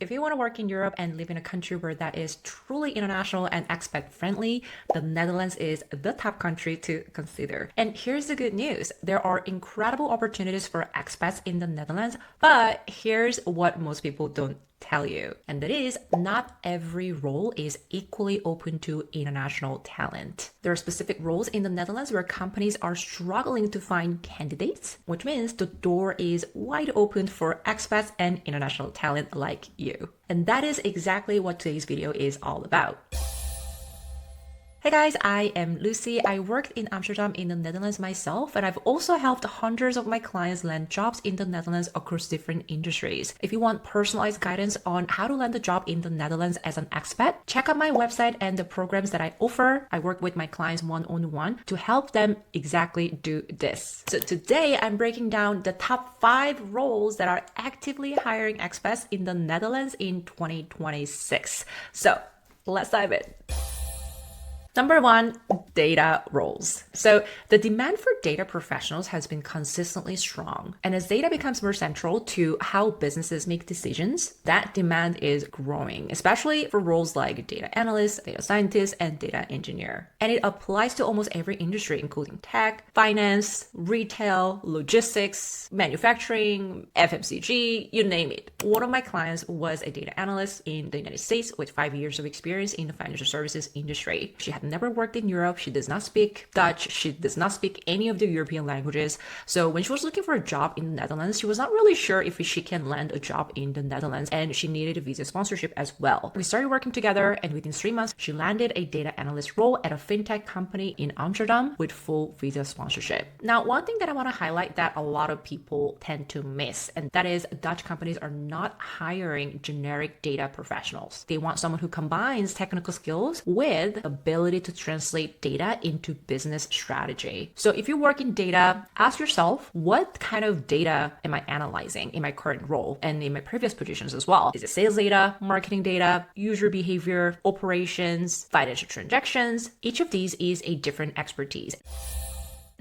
If you want to work in Europe and live in a country where that is truly international and expat friendly, the Netherlands is the top country to consider. And here's the good news. There are incredible opportunities for expats in the Netherlands, but here's what most people don't tell you, and that is not every role is equally open to international talent. There are specific roles in the Netherlands where companies are struggling to find candidates, which means the door is wide open for expats and international talent like you. And that is exactly what today's video is all about. Hey guys, I am Lucy. I worked in Amsterdam in the Netherlands myself, and I've also helped hundreds of my clients land jobs in the Netherlands across different industries. If you want personalized guidance on how to land a job in the Netherlands as an expat, check out my website and the programs that I offer. I work with my clients one-on-one to help them exactly do this. So today I'm breaking down the top 5 roles that are actively hiring expats in the Netherlands in 2026. So let's dive in. Number 1, data roles. So the demand for data professionals has been consistently strong. And as data becomes more central to how businesses make decisions, that demand is growing, especially for roles like data analyst, data scientist, and data engineer. And it applies to almost every industry, including tech, finance, retail, logistics, manufacturing, FMCG, you name it. One of my clients was a data analyst in the United States with 5 years of experience in the financial services industry. She had never worked in Europe. She does not speak Dutch. She does not speak any of the European languages. So when she was looking for a job in the Netherlands, she was not really sure if she can land a job in the Netherlands, and she needed a visa sponsorship as well. We started working together, and within 3 months, she landed a data analyst role at a fintech company in Amsterdam with full visa sponsorship. Now, one thing that I want to highlight that a lot of people tend to miss, and that is Dutch companies are not hiring generic data professionals. They want someone who combines technical skills with ability to translate data into business strategy. So if you work in data, ask yourself, what kind of data am I analyzing in my current role and in my previous positions as well? Is it sales data, marketing data, user behavior, operations, financial transactions? Each of these is a different expertise.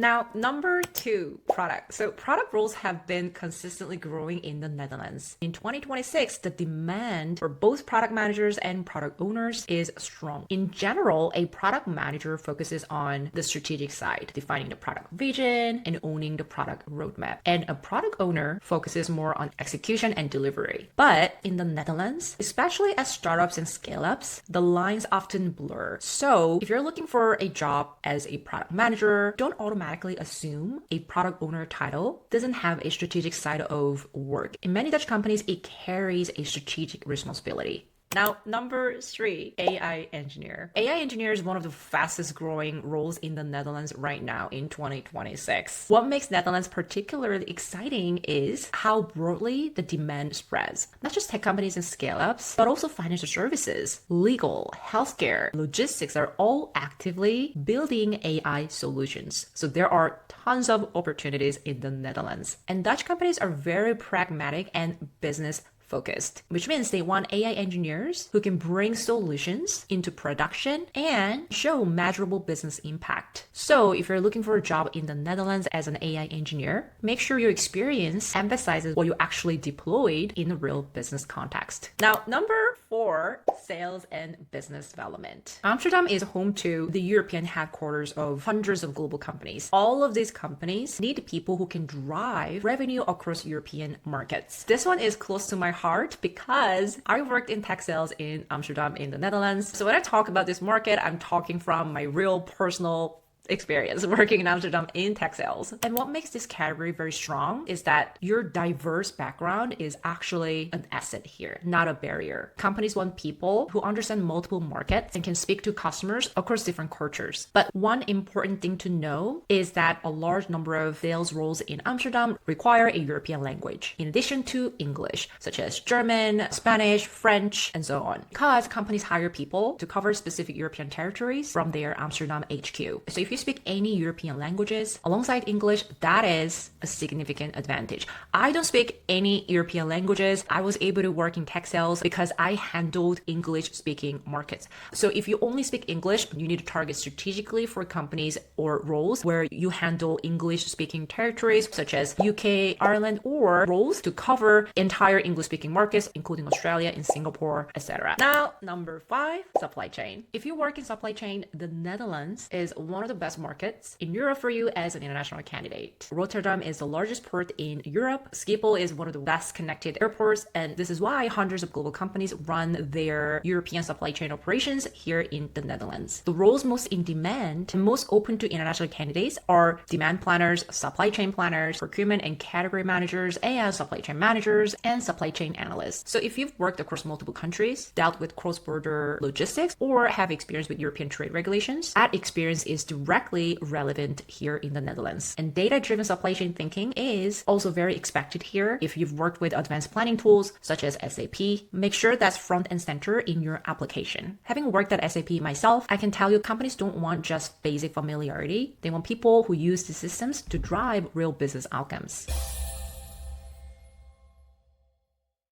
Now, number 2, product. So product roles have been consistently growing in the Netherlands. In 2026, the demand for both product managers and product owners is strong. In general, a product manager focuses on the strategic side, defining the product vision and owning the product roadmap. And a product owner focuses more on execution and delivery. But in the Netherlands, especially as startups and scale-ups, the lines often blur. So if you're looking for a job as a product manager, don't automatically assume a product owner title doesn't have a strategic side of work. In many Dutch companies, it carries a strategic responsibility. Now, number 3, AI engineer. AI engineer is one of the fastest growing roles in the Netherlands right now in 2026. What makes Netherlands particularly exciting is how broadly the demand spreads. Not just tech companies and scale-ups, but also financial services, legal, healthcare, logistics are all actively building AI solutions. So there are tons of opportunities in the Netherlands. And Dutch companies are very pragmatic and business focused, which means they want AI engineers who can bring solutions into production and show measurable business impact. So if you're looking for a job in the Netherlands as an AI engineer, make sure your experience emphasizes what you actually deployed in a real business context. Now, number 4, sales and business development. Amsterdam is home to the European headquarters of hundreds of global companies. All of these companies need people who can drive revenue across European markets. This one is close to my heart because I worked in tech sales in Amsterdam in the Netherlands. So when I talk about this market, I'm talking from my real personal experience working in Amsterdam in tech sales. And what makes this category very strong is that your diverse background is actually an asset here, not a barrier. Companies want people who understand multiple markets and can speak to customers across different cultures. But one important thing to know is that a large number of sales roles in Amsterdam require a European language, in addition to English, such as German, Spanish, French, and so on, because companies hire people to cover specific European territories from their Amsterdam HQ. So if you speak any European languages alongside English, that is a significant advantage. I don't speak any European languages. I was able to work in tech sales because I handled English speaking markets. So if you only speak English, you need to target strategically for companies or roles where you handle English speaking territories such as UK, Ireland, or roles to cover entire English speaking markets, including Australia and Singapore, etc. Now, number 5, supply chain. If you work in supply chain, the Netherlands is one of the best markets in Europe for you as an international candidate. Rotterdam is the largest port in Europe. Schiphol is one of the best connected airports, and this is why hundreds of global companies run their European supply chain operations here in the Netherlands. The roles most in demand and most open to international candidates are demand planners, supply chain planners, procurement and category managers, and supply chain managers, and supply chain analysts. So if you've worked across multiple countries, dealt with cross-border logistics, or have experience with European trade regulations, that experience is directly relevant here in the Netherlands. And data-driven supply chain thinking is also very expected here. If you've worked with advanced planning tools such as SAP, make sure that's front and center in your application. Having worked at SAP myself, I can tell you companies don't want just basic familiarity. They want people who use the systems to drive real business outcomes.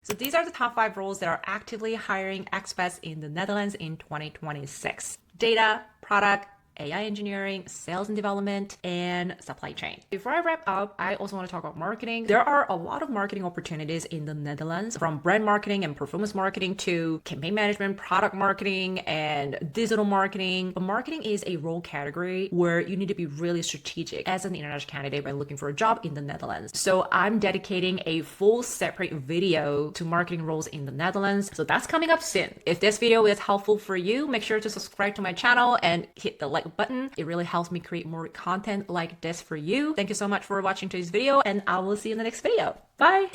So these are the top 5 roles that are actively hiring expats in the Netherlands in 2026. Data, product, AI engineering, sales and development, and supply chain. Before I wrap up, I also want to talk about marketing. There are a lot of marketing opportunities in the Netherlands, from brand marketing and performance marketing to campaign management, product marketing, and digital marketing. But marketing is a role category where you need to be really strategic as an international candidate when looking for a job in the Netherlands. So I'm dedicating a full separate video to marketing roles in the Netherlands. So that's coming up soon. If this video is helpful for you, make sure to subscribe to my channel and hit the like button. It really helps me create more content like this for you. Thank you so much for watching today's video, and I will see you in the next video. Bye!